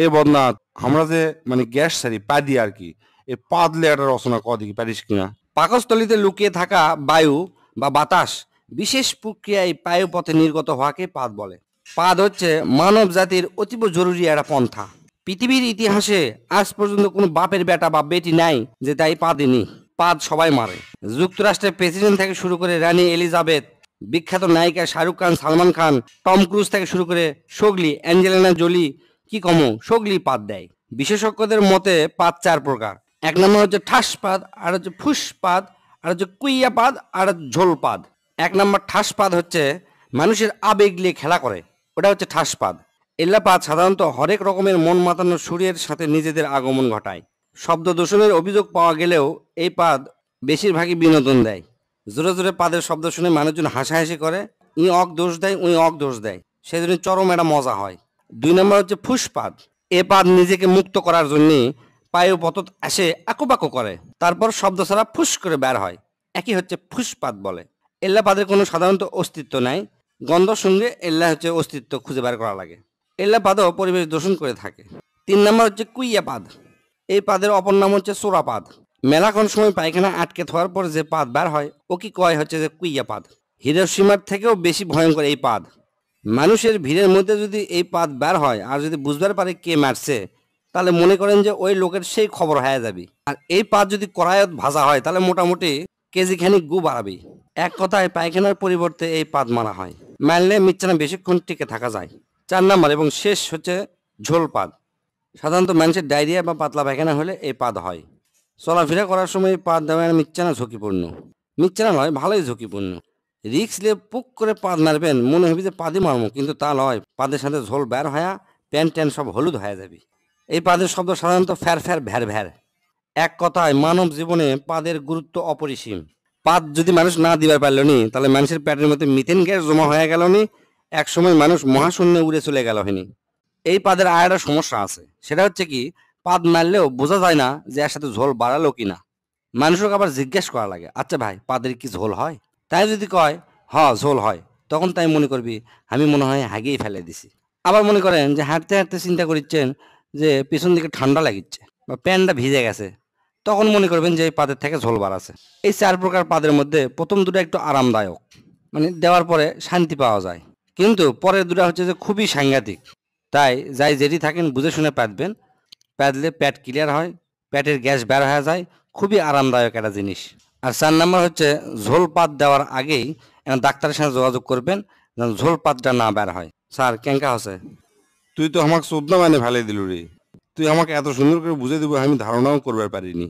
এ বদনাথ আমরা যে মানে গ্যাস সারি পা দিয়ে আর কি এ পাদলে একটা রচনা কদিকে পারিস কিনা। পাকস্থলীতে লুকিয়ে থাকা বায়ু বা বাতাস বিশেষ প্রক্রিয়ায় বায়ুপথে নির্গত হওয়াকে পাদ বলে। পাদ হচ্ছে মানব জাতির অতীব জরুরি একটা পন্থা। পৃথিবীর ইতিহাসে আজ পর্যন্ত কোনো বাপের বেটা বা বেটি নাই যে তাই পা দেনি। পাদ সবাই মারে। যুক্তরাষ্ট্রের প্রেসিডেন্ট থেকে শুরু করে রানী এলিজাবেথ, বিখ্যাত নায়িকা শাহরুখ খান, সালমান খান, টম ক্রুজ থেকে শুরু করে সোগলি, অ্যাঞ্জেলিনা জোলি, কি কমো সোগলি পাদ দেয়। বিশেষজ্ঞদের মতে পাদ চার প্রকার। এক নম্বর হচ্ছে ঠাসপাদ, আর হচ্ছে ফুসপাদ, আর হচ্ছে কুইয়াপাদ, আর ঝোলপাদ। এক নম্বর ঠাসপাদ হচ্ছে মানুষের আবেগ নিয়ে খেলা করে, ওটা হচ্ছে ঠাসপাদ। এল্লাপাদ সাধারণত হরেক রকমের মন মাতানো সুরের সাথে নিজেদের আগমন ঘটায়। শব্দ দূষণের অভিযোগ পাওয়া গেলেও এই পাদ বেশিরভাগই বিনোদন দেয়। জোরে জোরে পাদের শব্দ শুনে মানুষজন হাসাহাসি করে, ই অক দোষ দেয়, উই অক দোষ দেয়, সেজন্য চরম একটা মজা হয়। দুই নম্বর হচ্ছে ফুসপাদ। এ পাদ নিজেকে মুক্ত করার জন্য পায়ু পতত আসে আকুপাকু করে, তারপর শব্দ ছাড়া ফুস করে বের হয়, একই হচ্ছে ফুসপাদ বলে। এল্লা পাদের কোনো সাধারণত অস্তিত্ব নাই, গন্ধ সঙ্গে এল্লা হচ্ছে অস্তিত্ব খুঁজে বের করা লাগে। এল্লা পাদও পরিবেশ দূষণ করে থাকে। তিন নম্বর হচ্ছে কুইয়া পাদ। এই পাদের অপর নাম হচ্ছে চোরাপাদ। মেলাক্ষণ সময় পায়খানা আটকে থাকার পর যে পাদ বের হয় ও কি কয় হচ্ছে যে কুইয়া পাদ। হিরোশিমার থেকেও বেশি ভয়ঙ্কর এই পাদ। মানুষের ভিড়ের মধ্যে যদি এই পাদ বের হয় আর যদি বুঝবার পারে কে মারছে, তাহলে মনে করেন যে ওই লোকের সেই খবর হয়ে যাবে। আর এই পাদ যদি কড়াইত ভাজা হয় তাহলে মোটামুটি কেজি খানিক গু বাড়াবে। এক কথায় পায়খানার পরিবর্তে এই পাদ মারা হয়, মারলে মিচ্ছানা বেশিক্ষণ টিকে থাকা যায়। চার নাম্বার এবং শেষ হচ্ছে ঝোল পাদ। সাধারণত মানুষের ডায়রিয়া বা পাতলা পায়খানা হলে এই পাদ হয়। চলাফেরা করার সময় এই পাদ দেওয়া মিচ্ছানা ঝুঁকিপূর্ণ। মিচ্ছানা নয়, ভালোই ঝুঁকিপূর্ণ। রিক্স নিয়ে পুক করে পাদ মারবেন, মনে হবে যে পাদি মারমো, কিন্তু তা নয়, পাদের সাথে ঝোল বের হয়া প্যান্ট ট্যান্ট সব হলুদ হয়ে যাবে। এই পাদের শব্দ সাধারণত ফ্যার ফ্যার ভ্যার ভ্যার। এক কথায় মানব জীবনে পাদের গুরুত্ব অপরিসীম। পাদ যদি মানুষ না দিবার পারল নি, তাহলে মানুষের পেটের মধ্যে মিথেন গ্যাস জমা হয়ে গেল নি, এক সময় মানুষ মহাশূন্যে উড়ে চলে গেল হয়নি। এই পাদের আর একটা সমস্যা আছে, সেটা হচ্ছে কি পাদ মারলেও বোঝা যায় না যে এর সাথে ঝোল বাড়ালো কিনা। মানুষকে আবার জিজ্ঞেস করা লাগে, আচ্ছা ভাই পাদের কি ঝোল হয়? তাই যদি কয় হ ঝোল হয়, তখন তাই মনে করবি আমি মনে হয় হাগিয়ে ফেলে দিছি। আবার মনে করেন যে হাঁটতে হাঁটতে চিন্তা করছেন যে পিছন দিকে ঠান্ডা লাগিচ্ছে বা প্যান্টটা ভিজে গেছে, তখন মনে করবেন যে এই পাদের থেকে ঝোল বাড়াছে। এই চার প্রকার পাদের মধ্যে প্রথম দুটো একটু আরামদায়ক, মানে দেওয়ার পরে শান্তি পাওয়া যায়, কিন্তু পরের দুটো হচ্ছে যে খুবই সাংঘাতিক। তাই যাই যেটি থাকেন বুঝে শুনে পাতবেন, পাতলে পেট ক্লিয়ার হয়, পেটের গ্যাস বের হয়ে যায়, খুবই আরামদায়ক একটা জিনিস। আর চার নাম্বার হচ্ছে ঝোল পাত দেওয়ার আগেই ডাক্তারের সাথে যোগাযোগ করবেন যেন ঝোল পাতটা না বের হয়। স্যার কেঙ্কা হচ্ছে? তুই তো আমাকে চোদ্দা মানে ভালো দিল রে। তুই আমাকে এত সুন্দর করে বুঝে দিব আমি ধারণাও করবার পারিনি।